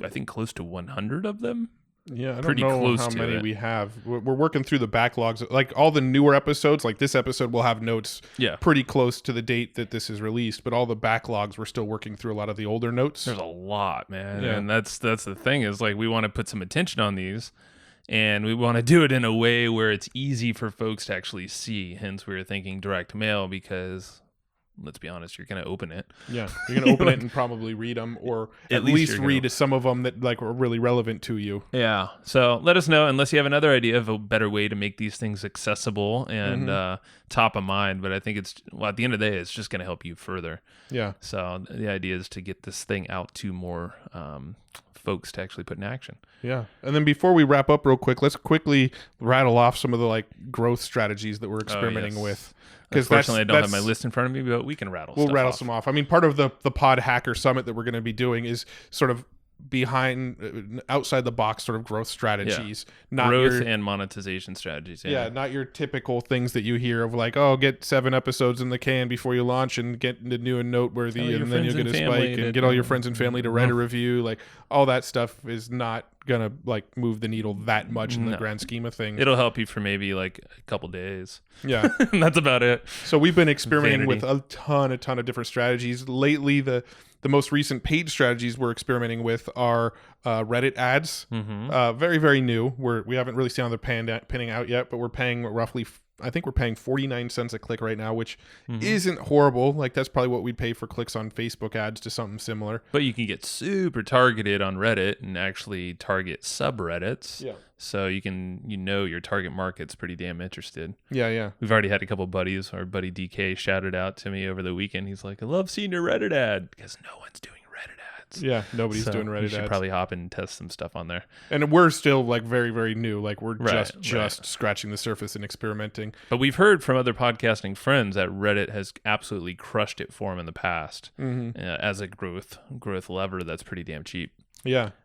I think, close to 100 of them. I don't know how many we have. We're working through the backlogs. Like all the newer episodes, like this episode will have notes pretty close to the date that this is released, but all the backlogs, we're still working through a lot of the older notes. There's a lot, man. And that's the thing, is like we want to put some attention on these, and we want to do it in a way where it's easy for folks to actually see. Hence, we were thinking direct mail, because let's be honest, you're going to open it. You're going to open it and probably read them, or at least read some of them that like are really relevant to you. So let us know, unless you have another idea of a better way to make these things accessible and top of mind. But I think at the end of the day, it's just going to help you further. So the idea is to get this thing out to more folks to actually put in action. And then before we wrap up real quick, let's quickly rattle off some of the like growth strategies that we're experimenting with. Unfortunately, I don't have my list in front of me, but we can We'll rattle some off. I mean, part of the Pod Hacker Summit that we're going to be doing is sort of outside the box sort of growth strategies, not growth and monetization strategies. Not your typical things that you hear of like, oh, get 7 episodes in the can before you launch and get into new and noteworthy, and then you'll get a spike and get all your friends and family to write a review. Like all that stuff is not gonna like move the needle that much in the grand scheme of things. It'll help you for maybe like a couple days. And that's about it. So we've been experimenting with a ton of different strategies lately. The most recent paid strategies we're experimenting with are Reddit ads. Very, very new. We haven't really seen how they're panning out yet, but we're paying roughly, I think we're paying 49 cents a click right now, which isn't horrible. Like that's probably what we'd pay for clicks on Facebook ads to something similar. But you can get super targeted on Reddit and actually target subreddits. So you can, your target market's pretty damn interested. We've already had a couple buddies. Our buddy DK shouted out to me over the weekend. He's like, I love seeing your Reddit ad, because no one's doing Reddit ads. Nobody's doing Reddit ads. You should probably hop in and test some stuff on there. And we're still like very, very new. Like we're just scratching the surface and experimenting. But we've heard from other podcasting friends that Reddit has absolutely crushed it for them in the past as a growth lever that's pretty damn cheap.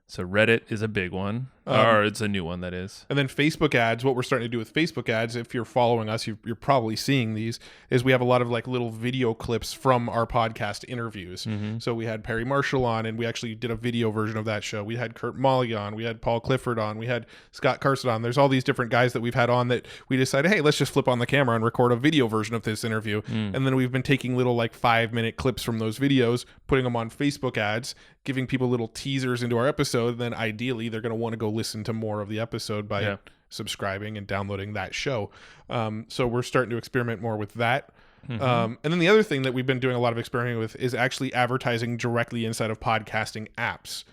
So Reddit is a big one, or it's a new one, that is. And then Facebook ads, what we're starting to do with Facebook ads, if you're following us, you're probably seeing these, is we have a lot of like little video clips from our podcast interviews. So we had Perry Marshall on, and we actually did a video version of that show. We had Kurt Molly on, we had Paul Clifford on, we had Scott Carson on. There's all these different guys that we've had on that we decided, hey, let's just flip on the camera and record a video version of this interview. And then we've been taking little like 5-minute clips from those videos, putting them on Facebook ads, giving people little teasers into our episode, and then ideally they're going to want to go listen to more of the episode by subscribing and downloading that show. So we're starting to experiment more with that. And then the other thing that we've been doing a lot of experimenting with is actually advertising directly inside of podcasting apps.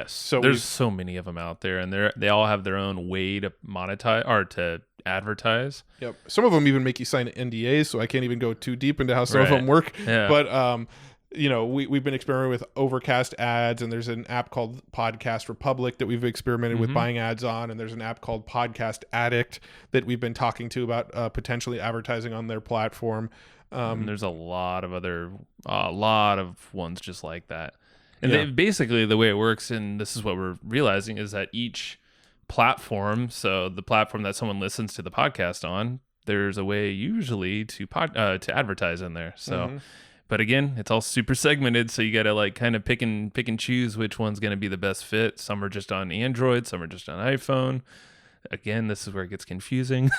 So there's so many of them out there, and they all have their own way to monetize or to advertise. Some of them even make you sign NDAs, so I can't even go too deep into how some of them work. But we've been experimenting with Overcast ads, and there's an app called Podcast Republic that we've experimented with buying ads on, and there's an app called Podcast Addict that we've been talking to about potentially advertising on their platform. And there's a lot of ones just like that. And basically the way it works, and this is what we're realizing, is that each platform, so the platform that someone listens to the podcast on, there's a way usually to advertise in there. So but again, it's all super segmented, so you got to like kind of pick and choose which one's going to be the best fit. Some are just on Android, some are just on iPhone. Again, this is where it gets confusing.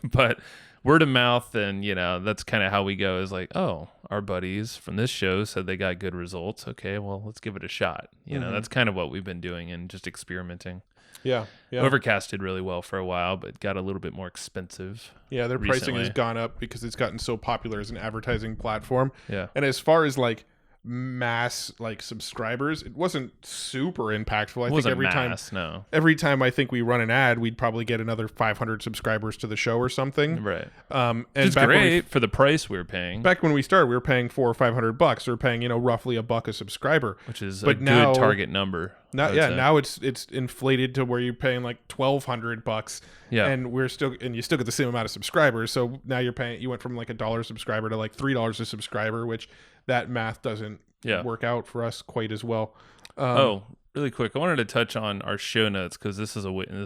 But word of mouth, and that's kind of how we go. Is like, oh, our buddies from this show said they got good results. Okay, well, let's give it a shot. That's kind of what we've been doing and just experimenting. Yeah. Overcast did really well for a while, but got a little bit more expensive. Yeah, their pricing has gone up because it's gotten so popular as an advertising platform. Yeah. And as far as like mass like subscribers, it wasn't super impactful. I think every time I think we run an ad, we'd probably get another 500 subscribers to the show or something. Right. And it's great for the price we were paying. Back when we started, we were paying $400 or $500. We were paying roughly $1 a subscriber, which is a good target number. Now it's inflated to where you're paying like $1,200. Yeah. And you still get the same amount of subscribers. So now you went from like $1 a subscriber to like $3 a subscriber, which that math doesn't work out for us quite as well. Really quick, I wanted to touch on our show notes because this is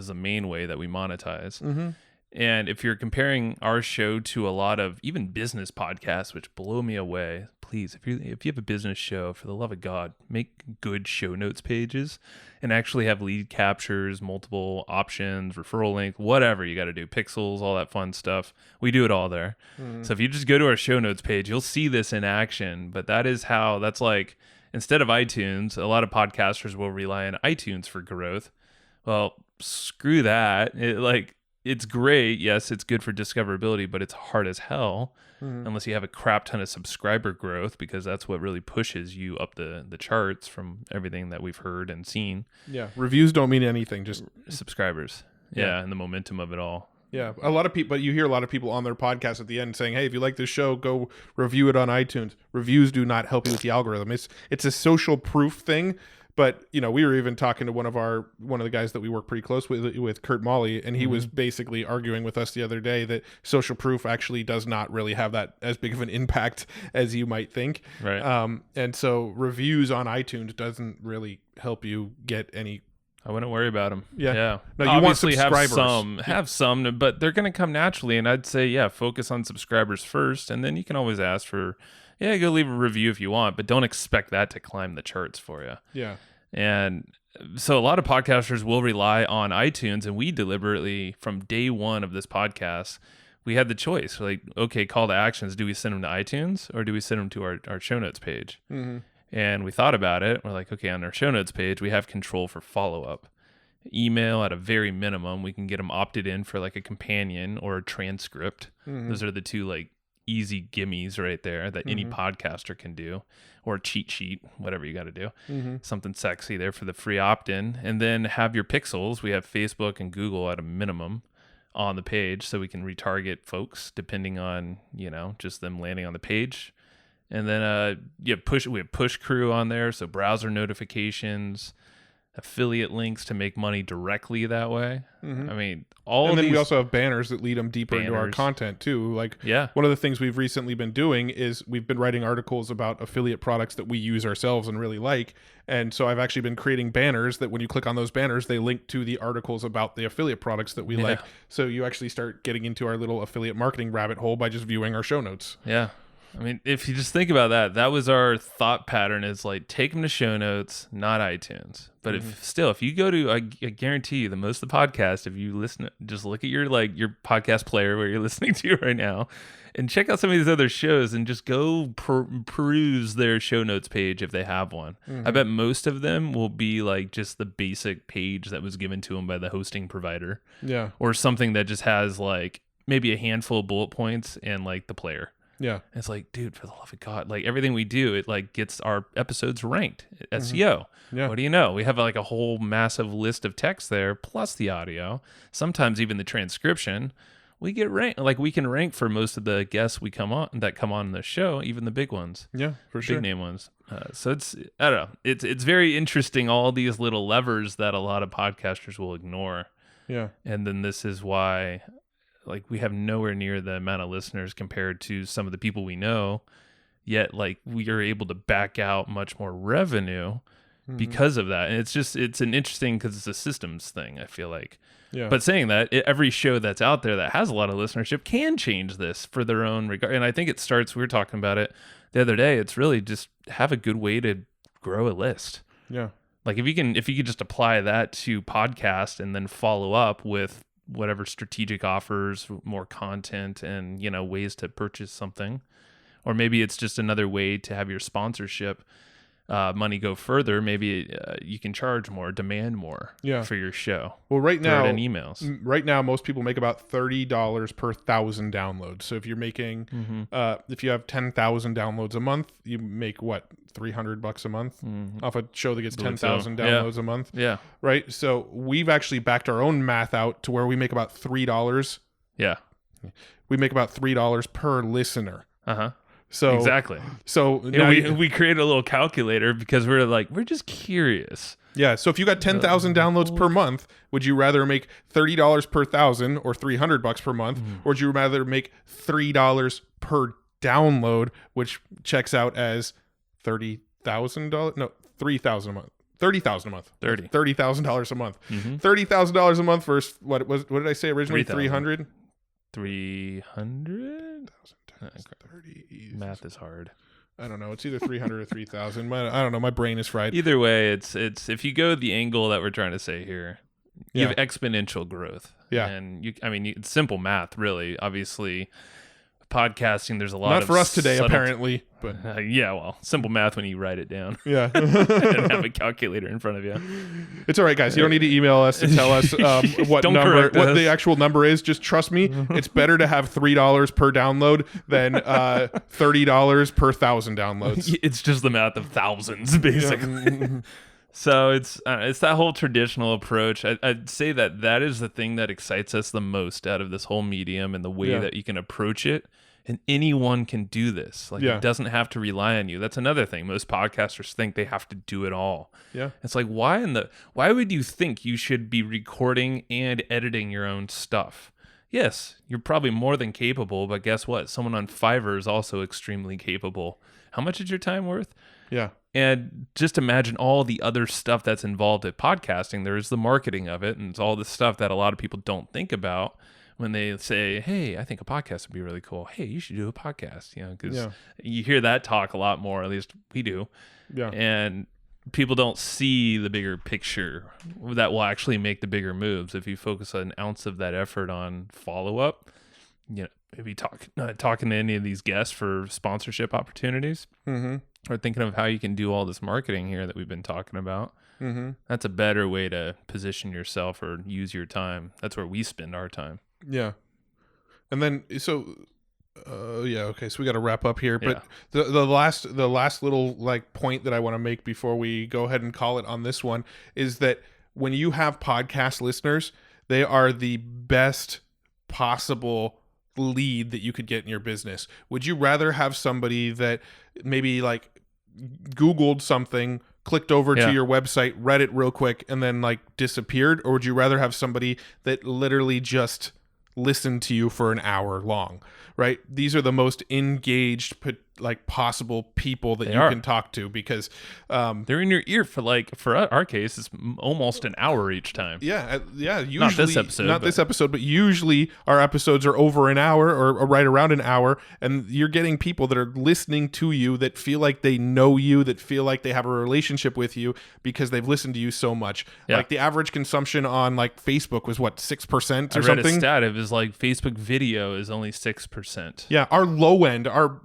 a main way that we monetize. Mm-hmm. And if you're comparing our show to a lot of even business podcasts, which blow me away, please, if you have a business show, for the love of God, make good show notes pages and actually have lead captures, multiple options, referral link, whatever you got to do, pixels, all that fun stuff. We do it all there. Mm. So if you just go to our show notes page, you'll see this in action. But that's like, instead of iTunes, a lot of podcasters will rely on iTunes for growth. Well, screw that. It's great. Yes, it's good for discoverability, but it's hard as hell unless you have a crap ton of subscriber growth, because that's what really pushes you up the charts from everything that we've heard and seen. Yeah. Reviews don't mean anything, just subscribers. Yeah. And the momentum of it all. Yeah. A lot of people, but you hear a lot of people on their podcast at the end saying, hey, if you like this show, go review it on iTunes. Reviews do not help you with the algorithm. It's a social proof thing. But we were even talking to one of the guys that we work pretty close with Kurt Molly, and he was basically arguing with us the other day that social proof actually does not really have that as big of an impact as you might think. Right. And so reviews on iTunes doesn't really help you get any. I wouldn't worry about them. Yeah. No, you obviously want subscribers. Have some, but they're going to come naturally. And I'd say, focus on subscribers first, and then you can always ask for. Yeah, go leave a review if you want, but don't expect that to climb the charts for you. Yeah. And so a lot of podcasters will rely on iTunes, and we deliberately, from day one of this podcast, we had the choice. Like, okay, call to actions. Do we send them to iTunes or do we send them to our show notes page? Mm-hmm. And we thought about it. We're like, okay, on our show notes page, we have control for follow-up. Email at a very minimum. We can get them opted in for like a companion or a transcript. Mm-hmm. Those are the two like easy gimmies right there that any podcaster can do, or a cheat sheet, whatever you got to do. Something sexy there for the free opt-in. And then have your pixels. We have Facebook and Google at a minimum on the page, so we can retarget folks depending on just them landing on the page. And then we have push crew on there, so browser notifications, affiliate links to make money directly that way. I mean, we also have banners that lead them deeper into our content too. Like, one of the things we've recently been doing is we've been writing articles about affiliate products that we use ourselves and really like. And so I've actually been creating banners that when you click on those banners, they link to the articles about the affiliate products that we like. So you actually start getting into our little affiliate marketing rabbit hole by just viewing our show notes. Yeah. I mean, if you just think about that was our thought pattern, is like, take them to show notes, not iTunes. But if you go to, I guarantee you, the most of the podcast, if you listen, just look at your podcast player where you're listening to right now, and check out some of these other shows, and just go peruse their show notes page if they have one. I bet most of them will be like just the basic page that was given to them by the hosting provider. Yeah. Or something that just has like maybe a handful of bullet points and like the player. Yeah. And it's like, dude, for the love of God, like everything we do, it like gets our episodes ranked. SEO. Yeah. What do you know? We have like a whole massive list of text there, plus the audio, sometimes even the transcription. We get ranked. Like, we can rank for most of the guests that come on the show, even the big ones. Yeah, for sure. Big name ones. So I don't know. It's very interesting, all these little levers that a lot of podcasters will ignore. Yeah. And then this is why, like, we have nowhere near the amount of listeners compared to some of the people we know, yet like we are able to back out much more revenue because of that. And it's an interesting, because it's a systems thing, I feel like. Yeah. But saying that, every show that's out there that has a lot of listenership can change this for their own regard. And I think it starts, we were talking about it the other day, it's really just have a good way to grow a list. Yeah. Like, if you could just apply that to podcast and then follow up with whatever strategic offers, more content, and, ways to purchase something. Or maybe it's just another way to have your sponsorship money go further. Maybe you can charge more, demand more for your show. Well, right now, in emails. Right now, most people make about $30 per 1,000 downloads. So if you're making, if you have 10,000 downloads a month, you make what, $300 a month off a show that gets 10,000 downloads a month. Yeah. Right. So we've actually backed our own math out to where we make about $3. Yeah. We make about $3 per listener. So exactly. So now we created a little calculator because we're just curious. Yeah. So if you got 10,000 downloads per month, would you rather make $30 per 1,000 or $300 per month, or would you rather make $3 per download, which checks out as $30,000? No, $3,000 a month. $30,000 a month. $30,000 a month. $30,000 a month versus what did I say originally? 300. 300. Math is hard. I don't know. It's either 300 or 3,000. I don't know. My brain is fried. Either way, it's if you go the angle that we're trying to say here, you have exponential growth. Yeah, and it's simple math, really. Obviously, podcasting, there's a lot not of for us today, apparently. But simple math when you write it down. Yeah, and have a calculator in front of you. It's all right, guys. You don't need to email us to tell us what the actual number is. Just trust me. It's better to have $3 per download than $30 per 1,000 downloads. It's just the math of thousands, basically. So it's that whole traditional approach. I'd say that is the thing that excites us the most out of this whole medium, and the way that you can approach it. And anyone can do this. It doesn't have to rely on you. That's another thing. Most podcasters think they have to do it all. Yeah. It's like, why would you think you should be recording and editing your own stuff? Yes, you're probably more than capable, but guess what? Someone on Fiverr is also extremely capable. How much is your time worth? Yeah. And just imagine all the other stuff that's involved at podcasting. There's the marketing of it, and it's all the stuff that a lot of people don't think about when they say, hey, I think a podcast would be really cool. Hey, you should do a podcast, because you hear that talk a lot more, at least we do. Yeah. And people don't see the bigger picture that will actually make the bigger moves. If you focus an ounce of that effort on follow-up, maybe talking to any of these guests for sponsorship opportunities, or thinking of how you can do all this marketing here that we've been talking about. That's a better way to position yourself or use your time. That's where we spend our time. Yeah. And then, so we got to wrap up here, but the last little point that I want to make before we go ahead and call it on this one is that when you have podcast listeners, they are the best possible lead that you could get in your business. Would you rather have somebody that maybe Googled something, clicked over to your website, read it real quick, and then disappeared? Or would you rather have somebody that literally just listened to you for an hour long, right? These are the most engaged possible people that you can talk to, because they're in your ear for our case, it's almost an hour each time. Usually not this episode, but usually our episodes are over an hour or right around an hour, and you're getting people that are listening to you that feel like they know you, that feel like they have a relationship with you because they've listened to you so much. The average consumption on Facebook was what, 6% or something? I read a stat. It was Facebook video is only 6%. Yeah, our low end, our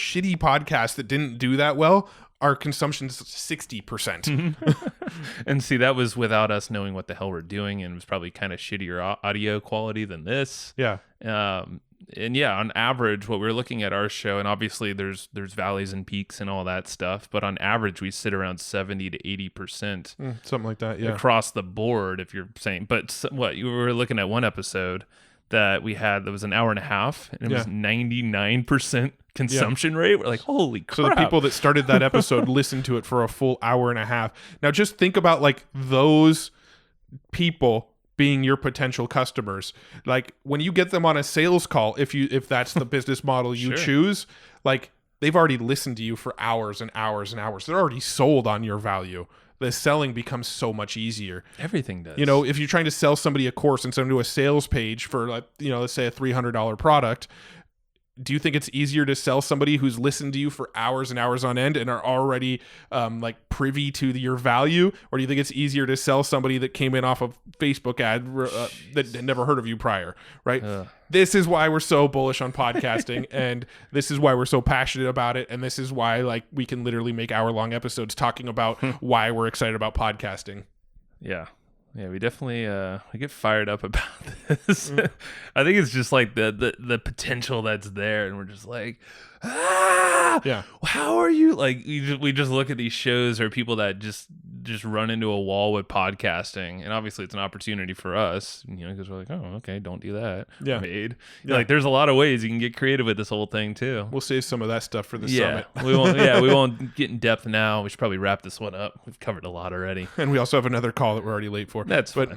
shitty podcasts that didn't do that well, our consumption's 60%. And see, that was without us knowing what the hell we're doing, and it was probably kind of shittier audio quality than this. Yeah. And on average, what we're looking at our show, and obviously there's valleys and peaks and all that stuff, but on average we sit around 70 to 80%, something like that, across the board. If you're saying, but what you were looking at one episode that we had that was an hour and a half, and it was 99% consumption rate. We're like, holy crap. So the people that started that episode listened to it for a full hour and a half. Now just think about those people being your potential customers. When you get them on a sales call, if that's the business model you choose, they've already listened to you for hours and hours and hours. They're already sold on your value. The selling becomes so much easier. Everything does. If you're trying to sell somebody a course and send them to a sales page for let's say a $300 product, do you think it's easier to sell somebody who's listened to you for hours and hours on end and are already like privy to your value, or do you think it's easier to sell somebody that came in off of Facebook ad that had never heard of you prior, right? This is why we're so bullish on podcasting, and this is why we're so passionate about it, and this is why like we can literally make hour-long episodes talking about why we're excited about podcasting. Yeah, we definitely we get fired up about this. I think it's just like the potential that's there, and we're just like, how are you? Like we just look at these shows or people that just run into a wall with podcasting, and obviously it's an opportunity for us, because we're like, oh, okay, don't do that. Yeah, like there's a lot of ways you can get creative with this whole thing too. We'll save some of that stuff for the summit. we won't get in depth now. We should probably wrap this one up. We've covered a lot already, and we also have another call that we're already late for. That's fine.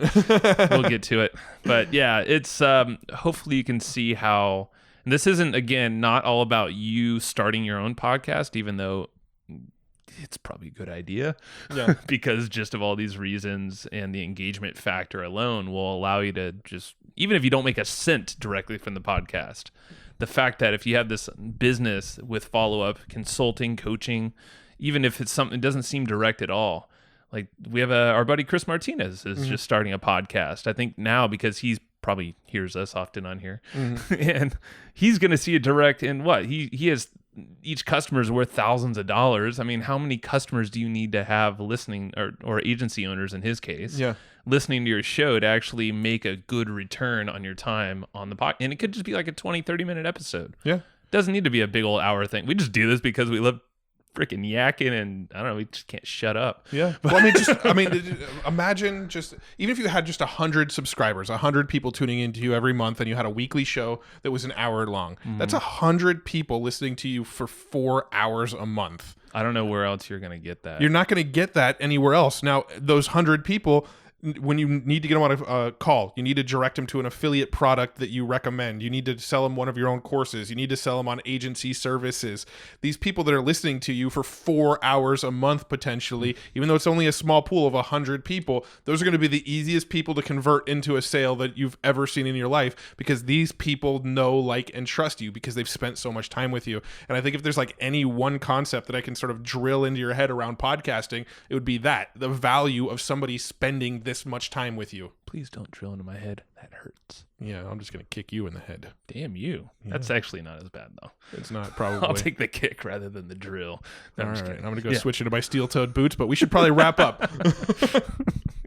We'll get to it. But yeah, it's hopefully you can see how. And this isn't, again, not all about you starting your own podcast, even though it's probably a good idea. Yeah. Because just of all these reasons and the engagement factor alone will allow you to just, even if you don't make a cent directly from the podcast, the fact that if you have this business with follow-up, consulting, coaching, even if it's something that doesn't seem direct at all. Like we have our buddy Chris Martinez is just starting a podcast. I think now because he's probably hears us often on here, and he's going to see a direct in what he has. Each customer is worth thousands of dollars. I mean, how many customers do you need to have listening, or agency owners in his case, listening to your show to actually make a good return on your time on the podcast? And it could just be like a 20-30 minute episode. Yeah, doesn't need to be a big old hour thing. We just do this because we love freaking yakking, and I don't know, we just can't shut up. Yeah. Well, imagine just, even if you had just 100 subscribers, 100 people tuning into you every month, and you had a weekly show that was an hour long. That's 100 people listening to you for 4 hours a month. I don't know where else you're going to get that. You're not going to get that anywhere else. Now, those 100 people, when you need to get them on a call, you need to direct them to an affiliate product that you recommend. You need to sell them one of your own courses. You need to sell them on agency services. These people that are listening to you for 4 hours a month, potentially, even though it's only a small pool of 100 people, those are going to be the easiest people to convert into a sale that you've ever seen in your life, because these people know, like, and trust you because they've spent so much time with you. And I think if there's like any one concept that I can sort of drill into your head around podcasting, it would be that, the value of somebody spending this much time with you. Please don't drill into my head. That hurts. Yeah, I'm just going to kick you in the head. Damn you. Yeah. That's actually not as bad, though. It's not, probably. I'll take the kick rather than the drill. No, all right, I'm going to go switch into my steel-toed boots, but we should probably wrap up.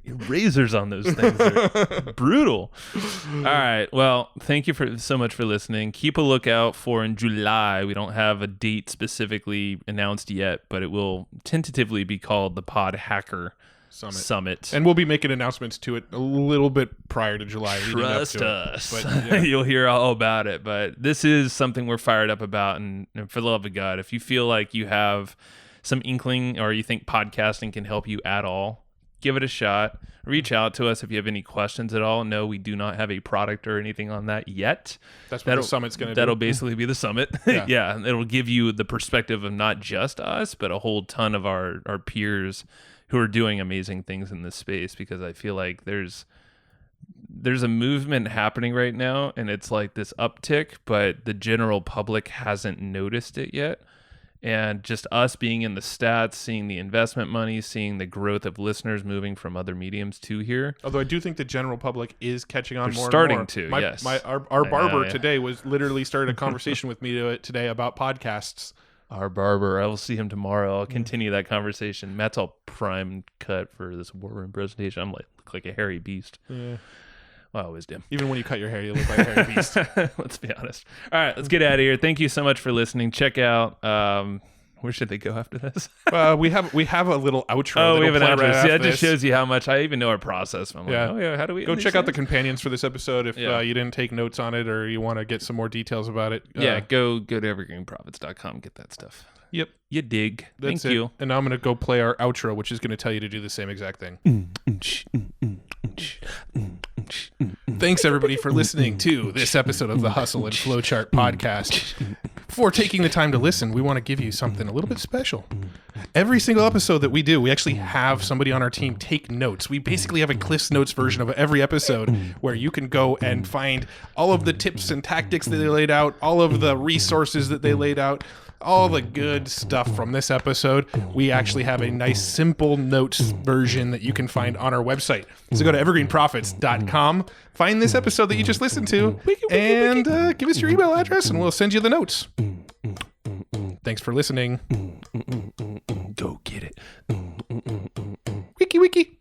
Razors on those things are brutal. All right. Well, thank you so much for listening. Keep a lookout for in July. We don't have a date specifically announced yet, but it will tentatively be called the Pod Hacker Summit. And we'll be making announcements to it a little bit prior to July. Trust us. But, you'll hear all about it. But this is something we're fired up about. And for the love of God, if you feel like you have some inkling or you think podcasting can help you at all, give it a shot. Reach out to us if you have any questions at all. No, we do not have a product or anything on that yet. That's what the summit's going to do. That'll basically be the summit. Yeah. It'll give you the perspective of not just us, but a whole ton of our peers who are doing amazing things in this space, because I feel like there's a movement happening right now, and it's like this uptick, but the general public hasn't noticed it yet. And just us being in the stats, seeing the investment money, seeing the growth of listeners moving from other mediums to here. Although I do think the general public is catching on. They're more starting and more. to, yes. Our barber today was literally started a conversation with me today about podcasts. Our barber, I will see him tomorrow. I'll continue that conversation. Matt's all primed cut for this war room presentation. I'm look like a hairy beast. Yeah. Well, wisdom. Even when you cut your hair, you look like a hairy beast. Let's be honest. All right, let's get out of here. Thank you so much for listening. Check out where should they go after this? We have a little outro. Oh, we have an outro. See, that just shows you how much I even know our process. I'm like, how do we go check out the companions for this episode if you didn't take notes on it or you want to get some more details about it. Go to evergreenprofits.com, get that stuff. Yep. You dig. Thank you. And now I'm going to go play our outro, which is going to tell you to do the same exact thing. Thanks, everybody, for listening to this episode of the Hustle and Flowchart podcast. before taking the time to listen, we want to give you something a little bit special. Every single episode that we do, we actually have somebody on our team take notes. We basically have a Cliff's Notes version of every episode where you can go and find all of the tips and tactics that they laid out, all of the resources that they laid out, all the good stuff from this episode. We actually have a nice simple notes version that you can find on our website. So go to evergreenprofits.com, find this episode that you just listened to, and give us your email address and we'll send you the notes. Thanks for listening. Go get it. Wiki.